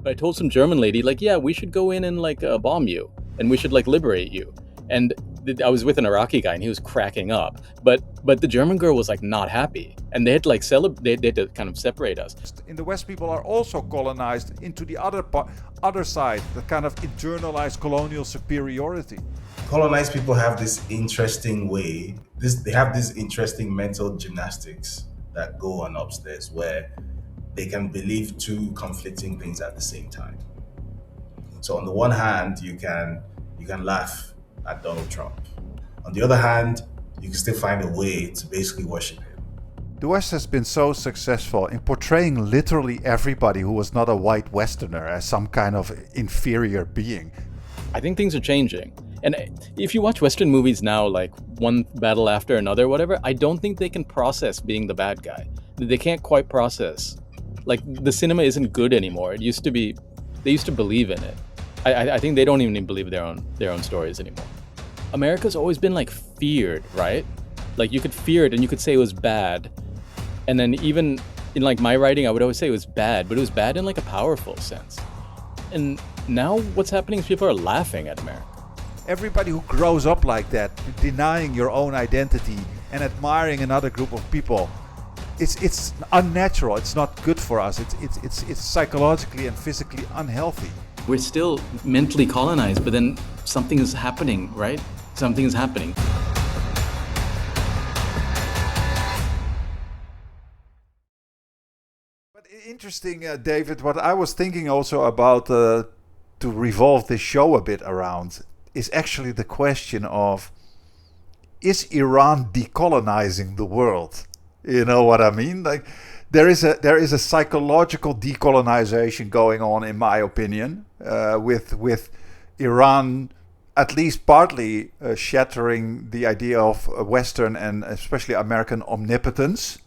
But I told some German lady, like, yeah, we should go in and like bomb you, and we should like liberate you. And I was with an Iraqi guy, and he was cracking up. But the German girl was like not happy, and they had to like they had to kind of separate us. In the West, people are also colonized into the other side, the kind of internalized colonial superiority. Colonized people have this interesting way. They have this interesting mental gymnastics that go on upstairs, where they can believe two conflicting things at the same time. So on the one hand, you can laugh at Donald Trump. On the other hand, you can still find a way to basically worship him. The West has been so successful in portraying literally everybody who was not a white Westerner as some kind of inferior being. I think things are changing. And if you watch Western movies now, like one battle after another, whatever, I don't think they can process being the bad guy. They can't quite process. Like the cinema isn't good anymore. It used to be, they used to believe in it. I think they don't even believe their own stories anymore. America's always been like feared, right? Like you could fear it and you could say it was bad. And then even in like my writing, I would always say it was bad, but it was bad in like a powerful sense. And now what's happening is people are laughing at America. Everybody who grows up like that, denying your own identity and admiring another group of people, it's unnatural. It's not good for us. It's psychologically and physically unhealthy. We're still mentally colonized, but then something is happening, right? Something is happening. But interesting, David, what I was thinking also about to revolve this show a bit around is actually the question of, is Iran decolonizing the world? You know what I mean? Like there is a psychological decolonization going on, in my opinion, with Iran at least partly shattering the idea of Western and especially American omnipotence.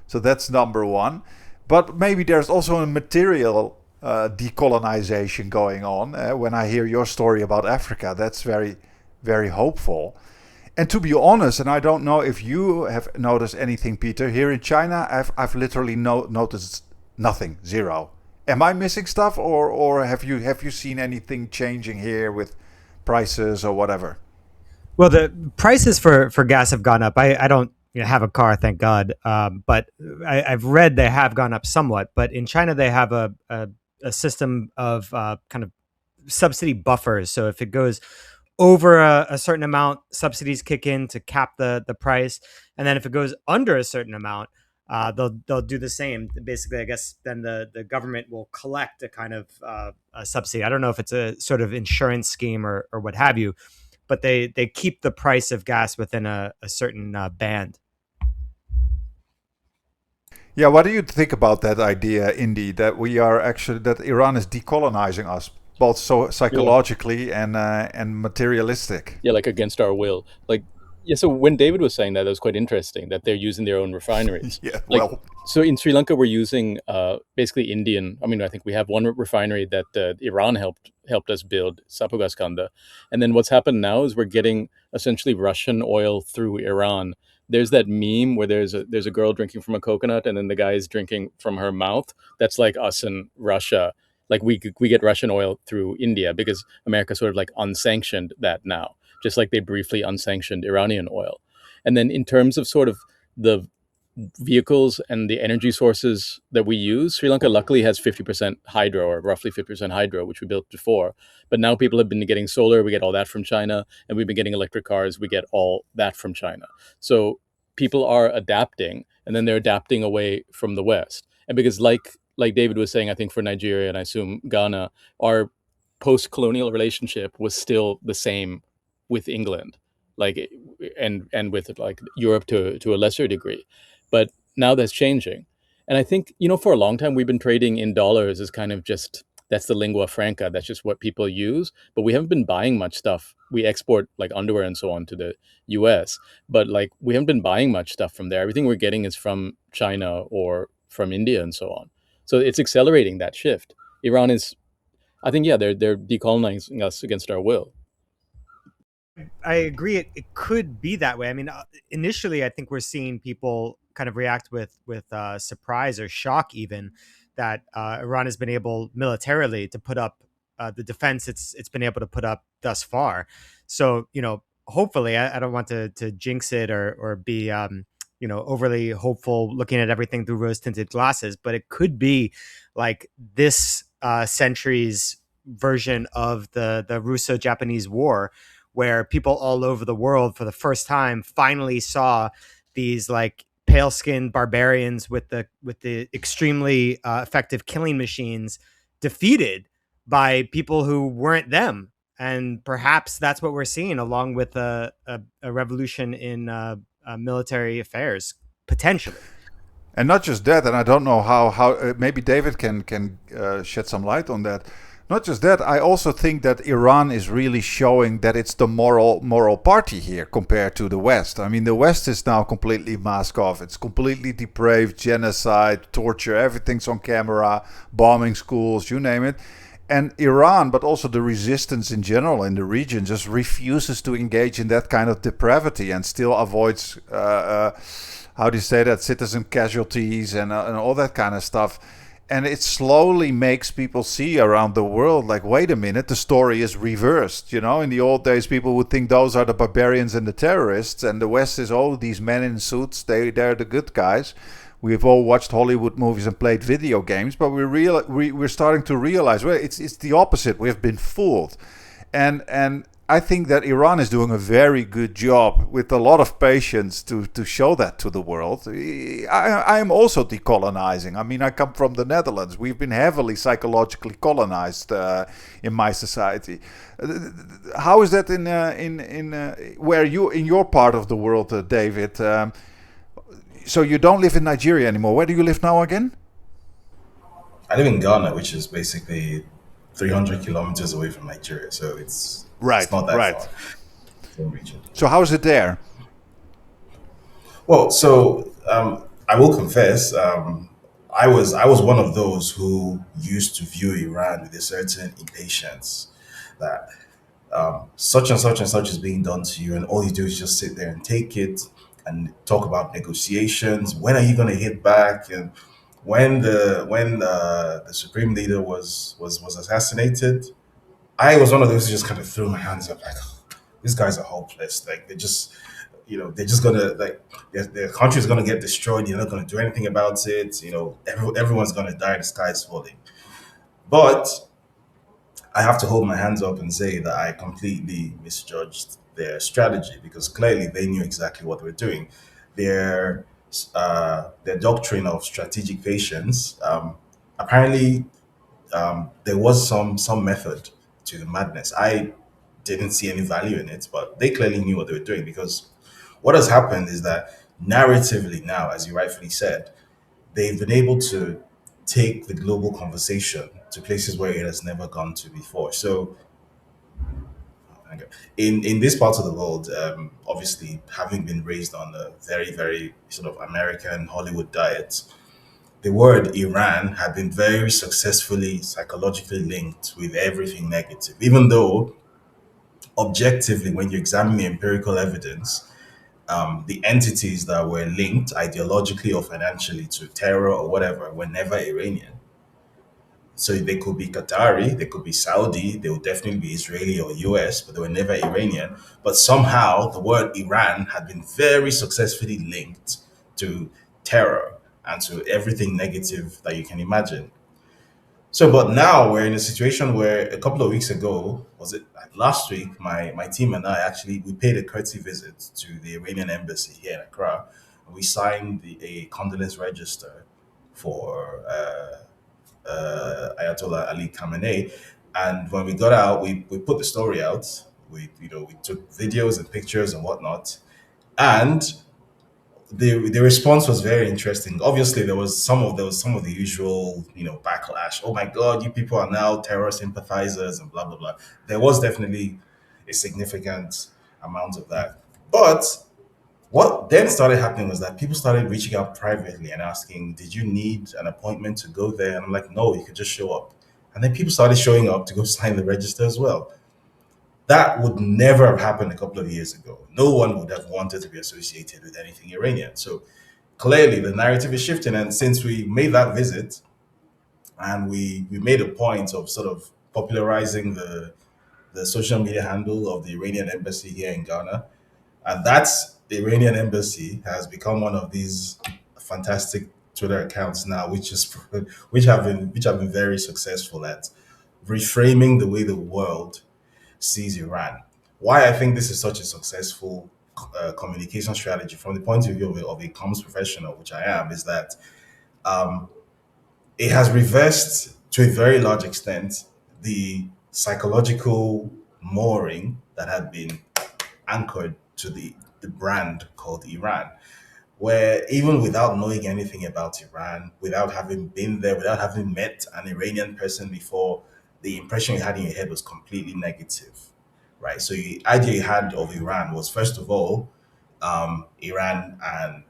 So that's number one. But maybe there's also a material decolonization going on. When I hear your story about Africa, that's very, very hopeful. And to be honest, and I don't know if you have noticed anything, Peter, here in China, I've literally noticed nothing, zero. Am I missing stuff, or have you seen anything changing here with prices or whatever? Well, the prices for gas have gone up. I don't have a car, thank God. But I've read they have gone up somewhat. But in China, they have a system of kind of subsidy buffers. So if it goes over a certain amount, subsidies kick in to cap the price. And then if it goes under a certain amount, they'll do the same. Basically, I guess then the government will collect a kind of a subsidy. I don't know if it's a sort of insurance scheme or what have you, but they keep the price of gas within a certain band. Yeah, what do you think about that idea, Indy, that that Iran is decolonizing us, both so psychologically and materialistic? Yeah, like against our will. Like, yeah, so when David was saying that, it was quite interesting that they're using their own refineries. Yeah, Like, well, so in Sri Lanka, we're using basically Indian. I mean, I think we have one refinery that Iran helped us build, Sapugaskanda. And then what's happened now is we're getting essentially Russian oil through Iran. There's that meme where there's a girl drinking from a coconut, and then the guy is drinking from her mouth. That's like us in Russia. Like we get Russian oil through India because America sort of like unsanctioned that now, just like they briefly unsanctioned Iranian oil. And then in terms of sort of the vehicles and the energy sources that we use, Sri Lanka luckily has 50% hydro, or roughly 50% hydro, which we built before. But now people have been getting solar, we get all that from China, and we've been getting electric cars, we get all that from China. So people are adapting, and then they're adapting away from the West. And because like David was saying, I think for Nigeria and I assume Ghana, our post-colonial relationship was still the same with England, like and with like Europe to a lesser degree. But now that's changing. And I think, for a long time we've been trading in dollars as kind of just, that's the lingua franca. That's just what people use. But we haven't been buying much stuff. We export like underwear and so on to the US, but like we haven't been buying much stuff from there. Everything we're getting is from China or from India and so on. So it's accelerating that shift. Iran is, I think, yeah, they're decolonizing us against our will. I agree. It could be that way. I mean, initially, I think we're seeing people kind of react with surprise or shock, even that Iran has been able militarily to put up the defense it's been able to put up thus far. So, hopefully, I don't want to jinx it or be overly hopeful, looking at everything through rose tinted glasses, but it could be like this century's version of the Russo-Japanese War, where people all over the world for the first time finally saw these like pale-skinned barbarians with the extremely effective killing machines defeated by people who weren't them. And perhaps that's what we're seeing, along with a revolution in military affairs, potentially. And not just that, and I don't know how maybe David can shed some light on that. Not just that, I also think that Iran is really showing that it's the moral party here compared to the West. I mean, the West is now completely mask off. It's completely depraved, genocide, torture, everything's on camera, bombing schools, you name it. And Iran, but also the resistance in general in the region, just refuses to engage in that kind of depravity and still avoids, how do you say that, citizen casualties and all that kind of stuff. And it slowly makes people see around the world, like, wait a minute, the story is reversed. In the old days, people would think those are the barbarians and the terrorists, and the West is, oh, these men in suits, they're the good guys. We've all watched Hollywood movies and played video games, but we're starting to realize, well, it's the opposite. We have been fooled, and I think that Iran is doing a very good job with a lot of patience to show that to the world. I am also decolonizing. I mean, I come from the Netherlands. We've been heavily psychologically colonized in my society. How is that in your part of the world, David? So you don't live in Nigeria anymore. Where do you live now again? I live in Ghana, which is basically 300 kilometers away from Nigeria. So it's not that right. far from region. So how is it there? Well, so I will confess, I was one of those who used to view Iran with a certain impatience that such and such and such is being done to you, and all you do is just sit there and take it and talk about negotiations. When are you going to hit back? And when the supreme leader was assassinated, I was one of those who just kind of threw my hands up like, "Oh, these guys are hopeless. Like they're just gonna like their country's gonna get destroyed. You're not gonna do anything about it. Everyone's gonna die. The sky's falling." But I have to hold my hands up and say that I completely misjudged their strategy, because clearly they knew exactly what they were doing. Their their doctrine of strategic patience, apparently there was some method to the madness. I didn't see any value in it, but they clearly knew what they were doing, because what has happened is that narratively now, as you rightfully said, they've been able to take the global conversation to places where it has never gone to before. So in this part of the world, obviously having been raised on a very, very sort of American Hollywood diet, the word Iran had been very successfully psychologically linked with everything negative, even though objectively, when you examine the empirical evidence, the entities that were linked ideologically or financially to terror or whatever were never Iranian. So they could be Qatari, they could be Saudi, they would definitely be Israeli or US, but they were never Iranian. But somehow the word Iran had been very successfully linked to terror and to everything negative that you can imagine. So, but now we're in a situation where a couple of weeks ago, was it like last week, my team and I actually we paid a courtesy visit to the Iranian embassy here in Accra. We signed a condolence register for Ayatollah Ali Khamenei. And when we got out, we put the story out. We took videos and pictures and whatnot. And the response was very interesting. Obviously, there was some of the usual backlash. Oh my God, you people are now terror sympathizers and blah blah blah. There was definitely a significant amount of that. But what then started happening was that people started reaching out privately and asking, "Did you need an appointment to go there?" And I'm like, "No, you could just show up." And then people started showing up to go sign the register as well. That would never have happened a couple of years ago. No one would have wanted to be associated with anything Iranian. So clearly the narrative is shifting. And since we made that visit, and we made a point of sort of popularizing the social media handle of the Iranian embassy here in Ghana. And that's the Iranian embassy has become one of these fantastic Twitter accounts now, which have been very successful at reframing the way the world sees Iran. Why I think this is such a successful communication strategy from the point of view of a comms professional, which I am, is that um, it has reversed to a very large extent the psychological mooring that had been anchored to the brand called Iran, where even without knowing anything about Iran, without having been there, without having met an Iranian person before, the impression you had in your head was completely negative, right? So the idea you had of Iran was, first of all, Iran and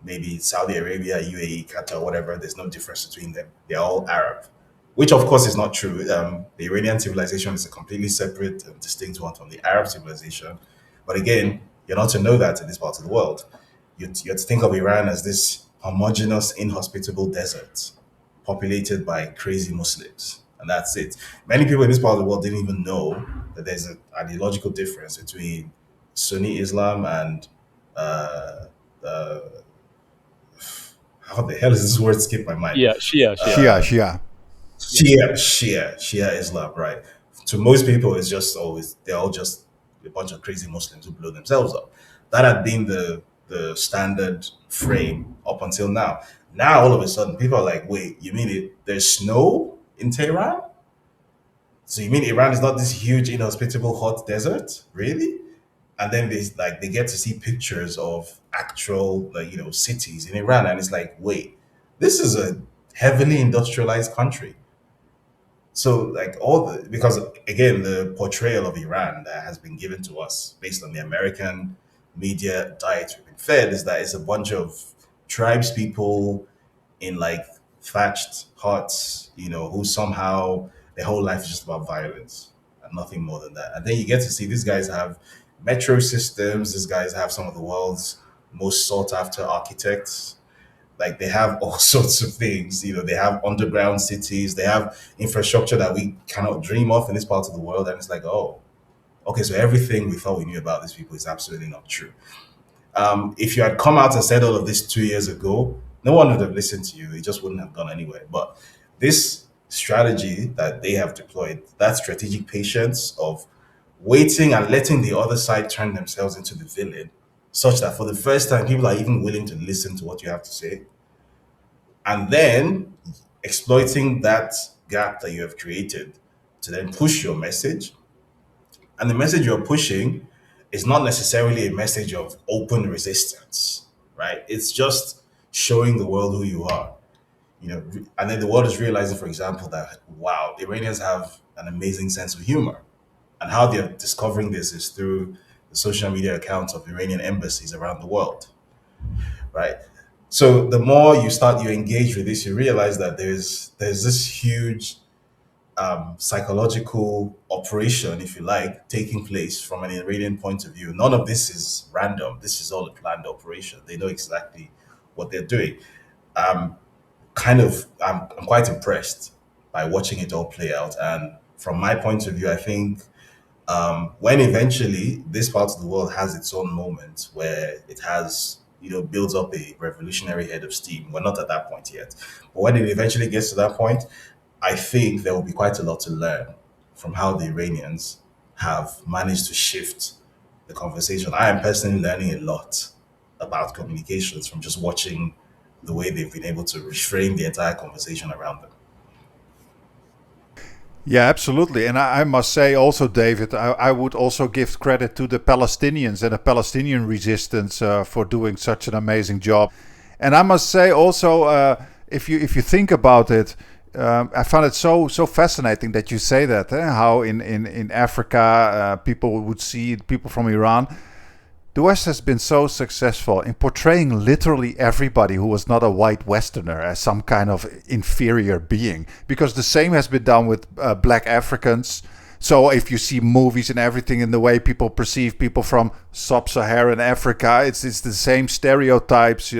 maybe Saudi Arabia, UAE, Qatar, whatever. There's no difference between them. They're all Arab, which of course is not true. The Iranian civilization is a completely separate and distinct one from the Arab civilization. But again, you're not to know that in this part of the world. You have to think of Iran as this homogeneous, inhospitable desert populated by crazy Muslims. And that's it. Many people in this part of the world didn't even know that there's an ideological difference between Sunni Islam and uh, uh, how the hell is this word skip my mind? Yeah, Shia, Shia. Shia, Shia. Shia Islam, right? To most people, it's just always they're all just a bunch of crazy Muslims who blow themselves up. That had been the standard frame up until now. Now all of a sudden, people are like, "Wait, you mean it? There's snow in Tehran? So you mean Iran is not this huge, inhospitable, hot desert? Really?" And then they get to see pictures of actual cities in Iran, and it's like, wait, this is a heavily industrialized country. So like because again the portrayal of Iran that has been given to us based on the American media diet we've been fed is that it's a bunch of tribes people in like thatched huts, who somehow their whole life is just about violence and nothing more than that. And then you get to see these guys have metro systems, these guys have some of the world's most sought after architects. Like they have all sorts of things, they have underground cities, they have infrastructure that we cannot dream of in this part of the world. And it's like, oh, okay, so everything we thought we knew about these people is absolutely not true. If you had come out and said all of this 2 years ago, no one would have listened to you. It just wouldn't have gone anywhere. But this strategy that they have deployed, that strategic patience of waiting and letting the other side turn themselves into the villain, such that for the first time, people are even willing to listen to what you have to say. And then exploiting that gap that you have created to then push your message. And the message you're pushing is not necessarily a message of open resistance, right? It's just showing the world who you are, and then the world is realizing, for example, that wow, the Iranians have an amazing sense of humor. And how they're discovering this is through the social media accounts of Iranian embassies around the world, right? So the more you engage with this, you realize that there's this huge psychological operation, if you like, taking place from an Iranian point of view. None of this is random. This is all a planned operation. They know exactly what they're doing. Um, I'm quite impressed by watching it all play out. And from my point of view, I think when eventually this part of the world has its own moment where it has, builds up a revolutionary head of steam. We're not at that point yet. But when it eventually gets to that point, I think there will be quite a lot to learn from how the Iranians have managed to shift the conversation. I am personally learning a lot about communications from just watching the way they've been able to reframe the entire conversation around them. Yeah, absolutely. And I must say also, David, I would also give credit to the Palestinians and the Palestinian resistance for doing such an amazing job. And I must say also, if you think about it, I found it so fascinating that you say that, how in Africa people would see people from Iran. The West has been so successful in portraying literally everybody who was not a white Westerner as some kind of inferior being, because the same has been done with black Africans. So if you see movies and everything in the way people perceive people from sub-Saharan Africa, it's the same stereotypes,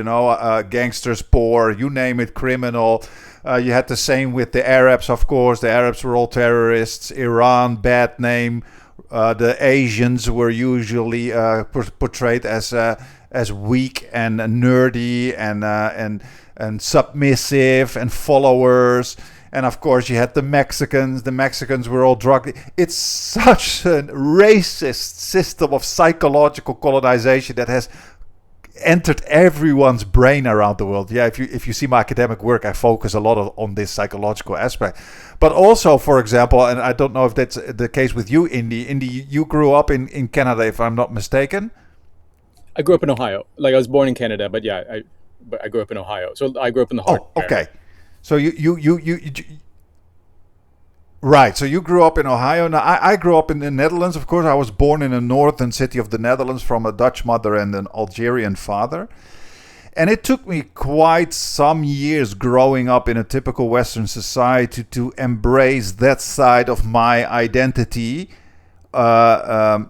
gangsters, poor, you name it, criminal. You had the same with the Arabs, of course. The Arabs were all terrorists. Iran, bad name. The Asians were usually portrayed as weak and nerdy and submissive and followers. And of course, you had the Mexicans. The Mexicans were all drug. It's such a racist system of psychological colonization that has entered everyone's brain around the world. Yeah, if you see my academic work, I focus a lot on this psychological aspect. But also, for example, and I don't know if that's the case with you, Indi. Indi, you grew up in Canada, if I'm not mistaken. I grew up in Ohio. Like I was born in Canada, but yeah, I grew up in Ohio. So I grew up in the heart Oh, of America. okay. So you right. So you grew up in Ohio. Now I grew up in the Netherlands. Of course, I was born in a northern city of the Netherlands from a Dutch mother and an Algerian father. And it took me quite some years growing up in a typical Western society to embrace that side of my identity, uh,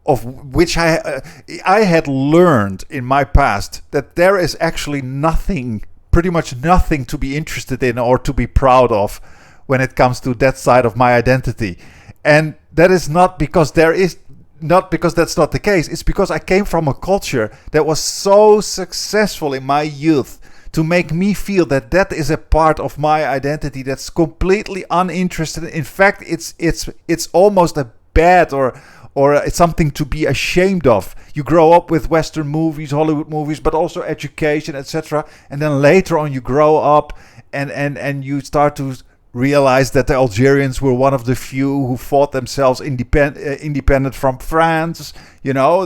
of which I had learned in my past that there is actually nothing, pretty much nothing, to be interested in or to be proud of when it comes to that side of my identity. And that is not because that's not the case. It's because I came from a culture that was so successful in my youth to make me feel that that is a part of my identity that's completely uninterested. In fact, it's almost a bad or it's something to be ashamed of. You grow up with Western movies, Hollywood movies, but also education, etc. And then later on you grow up and you start to realize that the Algerians were one of the few who fought themselves independent from France. You know,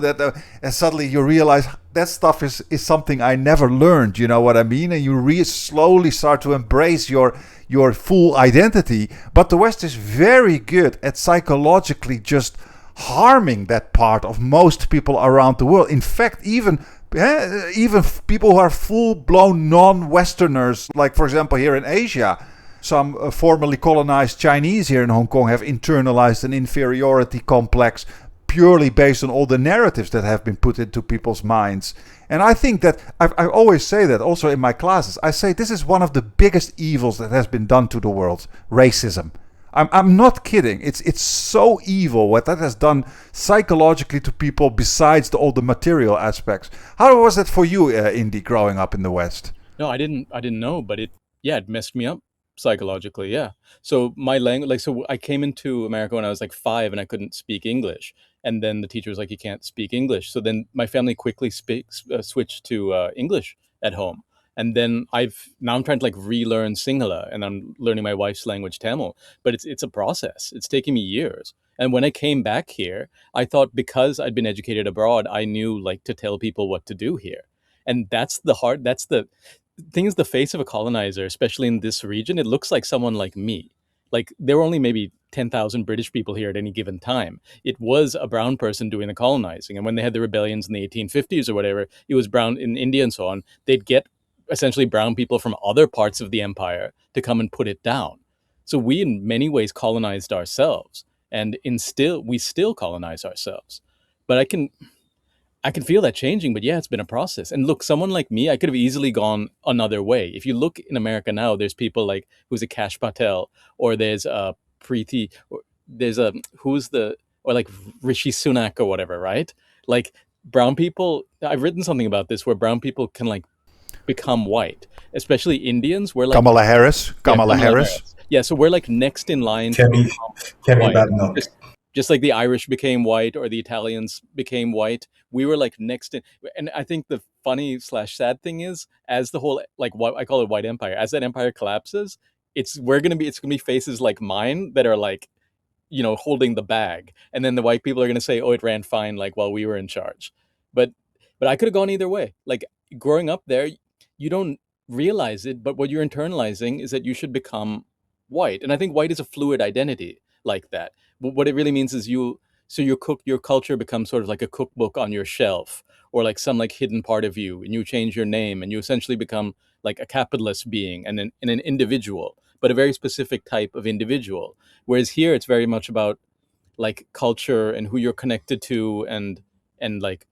and suddenly you realize that stuff is something I never learned. You know what I mean? And you slowly start to embrace your full identity. But the West is very good at psychologically just harming that part of most people around the world. In fact, even people who are full-blown non-Westerners, like for example here in Asia, some formerly colonized Chinese here in Hong Kong have internalized an inferiority complex purely based on all the narratives that have been put into people's minds. And I think that I always say that also in my classes. I say this is one of the biggest evils that has been done to the world: racism. I'm not kidding. It's so evil what that has done psychologically to people, besides all the material aspects. How was that for you, Indi, growing up in the West? No, I didn't know, but it messed me up psychologically. Yeah. So my language, like, so I came into America when I was like 5 and I couldn't speak English. And then the teacher was like, you can't speak English. So then my family quickly switched to English at home. And then now I'm trying to like relearn Sinhala, and I'm learning my wife's language, Tamil. But it's a process. It's taking me years. And when I came back here, I thought because I'd been educated abroad, I knew like to tell people what to do here. And that's the thing, is the face of a colonizer, especially in this region. It looks like someone like me. Like there were only maybe 10,000 British people here at any given time. It was a brown person doing the colonizing. And when they had the rebellions in the 1850s or whatever, it was brown in India and so on. They'd get essentially brown people from other parts of the empire to come and put it down. So we in many ways colonized ourselves, and we still colonize ourselves. But I can feel that changing, but yeah, it's been a process. And look, someone like me, I could have easily gone another way. If you look in America now, there's people like who's a Kash Patel, or there's a Preeti, or there's a or like Rishi Sunak or whatever, right? Like brown people. I've written something about this where brown people can like become white, especially Indians. We're like, Kamala Harris. yeah, Kamala Kamala Harris. Harris. Yeah, so we're like next in line to Kemi become Kemi white. Badnoch. Just like the Irish became white or the Italians became white, we were like next in. And I think the funny slash sad thing is, as the whole like what I call it white empire, as that empire collapses, it's gonna be faces like mine that are like, holding the bag, and then the white people are gonna say, oh, it ran fine like while we were in charge. But I could have gone either way. Like growing up there, you don't realize it, but what you're internalizing is that you should become white. And I think white is a fluid identity like that. What it really means is your culture becomes sort of like a cookbook on your shelf, or like some like hidden part of you, and you change your name and you essentially become like a capitalist being and an individual, but a very specific type of individual. Whereas here it's very much about like culture and who you're connected to, and like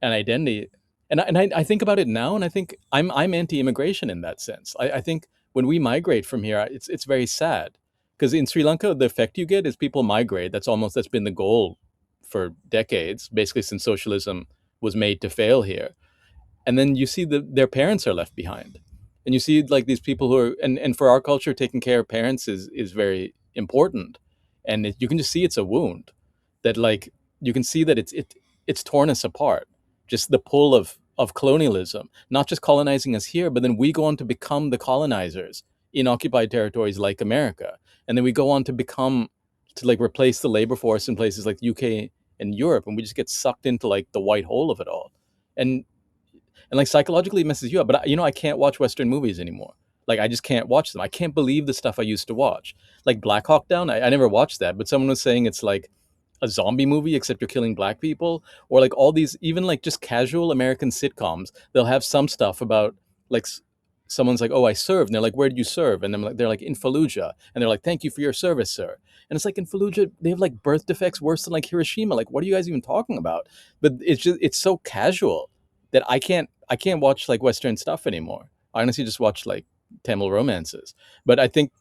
an identity. And I think about it now, and I think I'm anti-immigration in that sense. I think when we migrate from here, it's very sad because in Sri Lanka, the effect you get is people migrate. That's been the goal for decades, basically since socialism was made to fail here. And then you see their parents are left behind, and you see like these people who are, and for our culture, taking care of parents is very important, and you can just see it's a wound that like you can see that it's torn us apart. Just the pull of colonialism, not just colonizing us here, but then we go on to become the colonizers in occupied territories like America, and then we go on to become to like replace the labor force in places like UK and Europe, and we just get sucked into like the white hole of it all. And like psychologically it messes you up. But I can't watch Western movies anymore. Like I just can't watch them. I can't believe the stuff I used to watch. Like Black Hawk Down, I never watched that, but someone was saying it's like a zombie movie except you're killing black people, or like all these even like just casual American sitcoms. They'll have some stuff about like someone's like, "Oh, I served," and they're like, "Where did you serve?" And they're like, "In Fallujah," and they're like, "Thank you for your service, sir." And it's like in Fallujah, they have like birth defects worse than like Hiroshima. Like, what are you guys even talking about? But it's so casual that I can't watch like Western stuff anymore. I honestly just watch like Tamil romances. But I think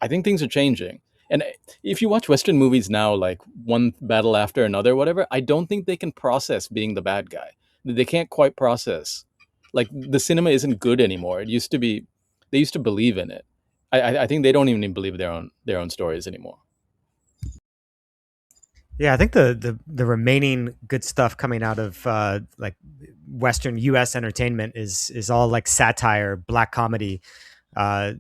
things are changing. And if you watch Western movies now, like one battle after another, whatever, I don't think they can process being the bad guy. They can't quite process. Like the cinema isn't good anymore. It used to be. They used to believe in it. I think they don't even believe their own stories anymore. Yeah, I think the remaining good stuff coming out of like Western U.S. entertainment is all like satire, black comedy.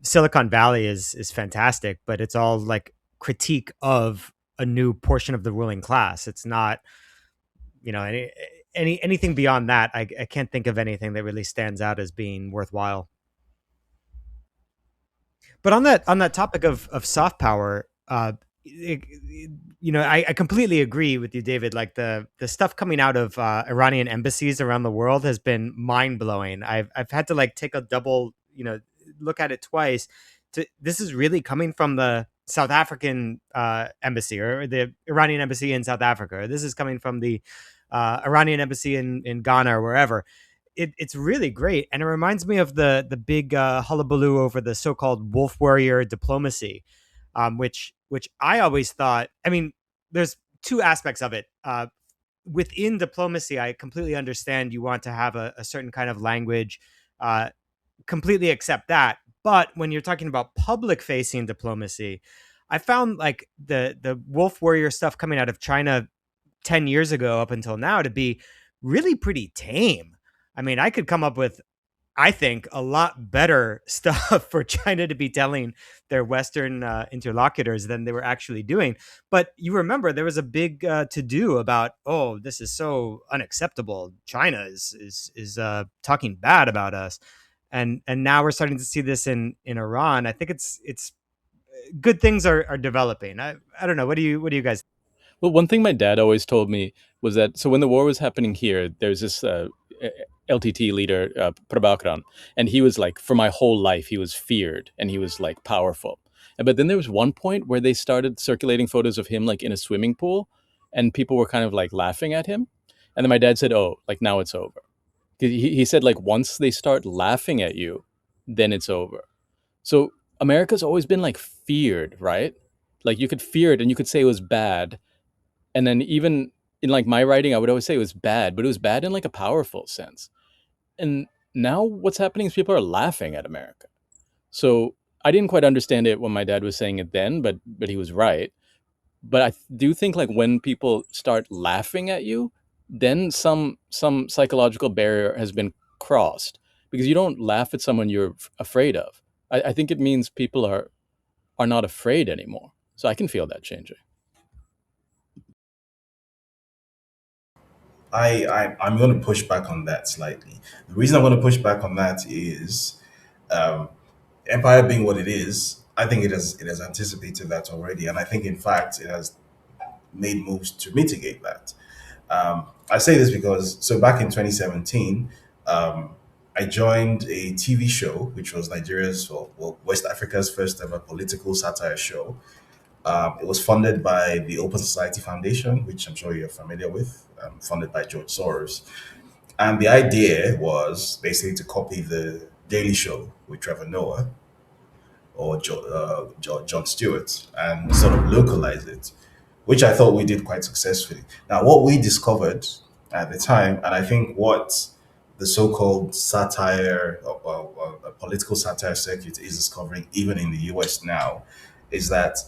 Silicon Valley is fantastic, but it's all like critique of a new portion of the ruling class. It's not, anything beyond that. I can't think of anything that really stands out as being worthwhile. But on that topic of soft power, I completely agree with you, David. Like the stuff coming out of Iranian embassies around the world has been mind blowing. I've had to like take a double, look at it twice. This is really coming from the South African embassy or the Iranian embassy in South Africa. Or this is coming from the Iranian embassy in Ghana or wherever. It's really great, and it reminds me of the big hullabaloo over the so-called wolf warrior diplomacy, which I always thought. I mean, there's two aspects of it. Within diplomacy, I completely understand you want to have a certain kind of language, uh, completely accept that. But when you're talking about public facing diplomacy, I found like the wolf warrior stuff coming out of China 10 years ago up until now to be really pretty tame. I mean, I could come up with, I think, a lot better stuff for China to be telling their Western interlocutors than they were actually doing. But you remember there was a big to do about, oh, this is so unacceptable. China is talking bad about us, and now we're starting to see this in Iran. I think it's good things are developing. I don't know. What do you guys? Well, one thing my dad always told me was that so when the war was happening here, there's this LTT leader, Prabhakaran, and he was like, for my whole life, he was feared and he was like powerful. But then there was one point where they started circulating photos of him like in a swimming pool, and people were kind of like laughing at him. And then my dad said, "Oh, like now it's over." He said like once they start laughing at you, then it's over. So America's always been like feared, right? Like you could fear it and you could say it was bad, and then even in like my writing I would always say it was bad, but it was bad in like a powerful sense. And now what's happening is people are laughing at America. So I didn't quite understand it when my dad was saying it then, but he was right. But I do think like when people start laughing at you, then some psychological barrier has been crossed, because you don't laugh at someone you're afraid of. I think it means people are not afraid anymore. So I can feel that changing. I'm going to push back on that slightly. The reason I'm going to push back on that is um, empire being what it is. I think it has anticipated that already, and I think in fact it has made moves to mitigate that. I say this because so back in 2017, I joined a TV show which was Nigeria's well West Africa's first ever political satire show. It was funded by the Open Society Foundation, which I'm sure you're familiar with, funded by George Soros. And the idea was basically to copy the Daily Show with Trevor Noah or John Stewart and sort of localize it, which I thought we did quite successfully. Now, what we discovered at the time, and I think what the so-called satire or political satire circuit is discovering, even in the US now, is that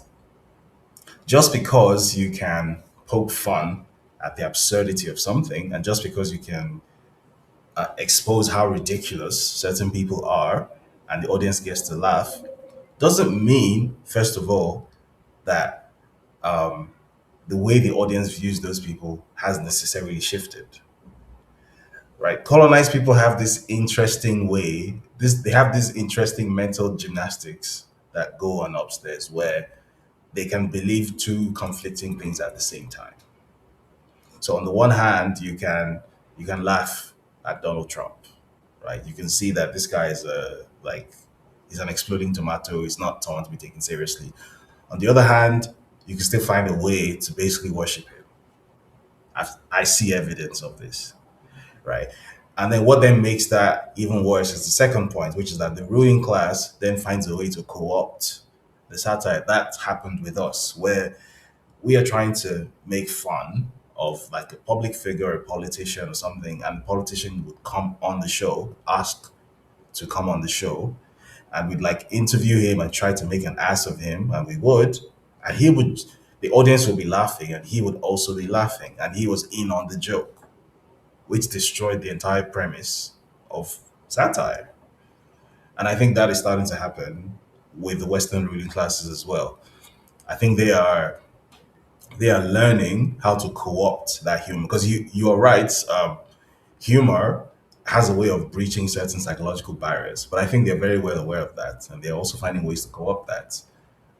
just because you can poke fun at the absurdity of something, and just because you can expose how ridiculous certain people are, and the audience gets to laugh, doesn't mean, first of all, that the way the audience views those people has necessarily shifted. Right? Colonized people have this interesting way. They have this interesting mental gymnastics that go on upstairs where they can believe two conflicting things at the same time. So on the one hand, you can laugh at Donald Trump, right? You can see that this guy is he's an exploding tomato. He's not someone to be taken seriously. On the other hand, you can still find a way to basically worship him. I see evidence of this, right? And then what then makes that even worse is the second point, which is that the ruling class then finds a way to co-opt the satire. That happened with us, where we are trying to make fun of like a public figure, a politician or something, and the politician would come on the show, ask to come on the show, and we'd like interview him and try to make an ass of him, and we would, and he would, the audience would be laughing, and he would also be laughing, and he was in on the joke, which destroyed the entire premise of satire. And I think that is starting to happen with the Western ruling classes as well. I think they are learning how to co-opt that humor because you are right. Humor has a way of breaching certain psychological barriers, but I think they're very well aware of that, and they're also finding ways to co-opt that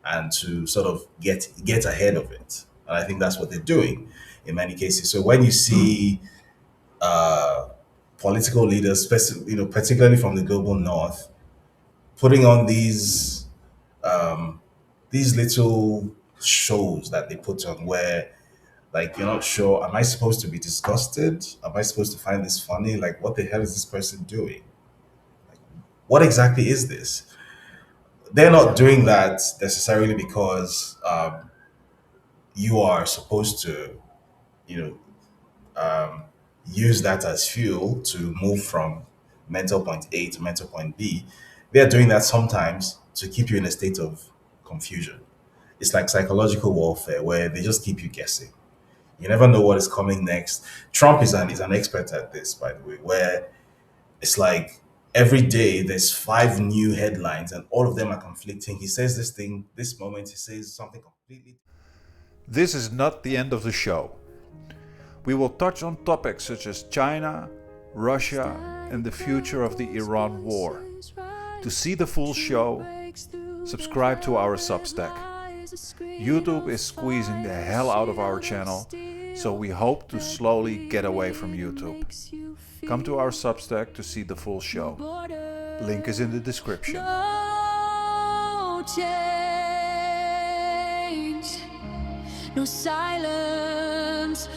and to sort of get ahead of it. And I think that's what they're doing in many cases. So when you see uh, political leaders, particularly from the global north, putting on these little shows that they put on where like you're not sure, am I supposed to be disgusted, am I supposed to find this funny, like what the hell is this person doing, what exactly is this? They're not doing that necessarily because you are supposed to you know use that as fuel to move from mental point A to mental point B. They're doing that sometimes to keep you in a state of confusion. It's like psychological warfare where they just keep you guessing. You never know what is coming next. Trump is an expert at this, by the way, where it's like every day there's five new headlines and all of them are conflicting. He says this thing, this moment he says something completely. This is not the end of the show. We will touch on topics such as China, Russia, and the future of the Iran war. To see the full show, subscribe to our Substack. YouTube is squeezing the hell out of our channel, so we hope to slowly get away from YouTube. Come to our Substack to see the full show. Link is in the description. No change, no silence.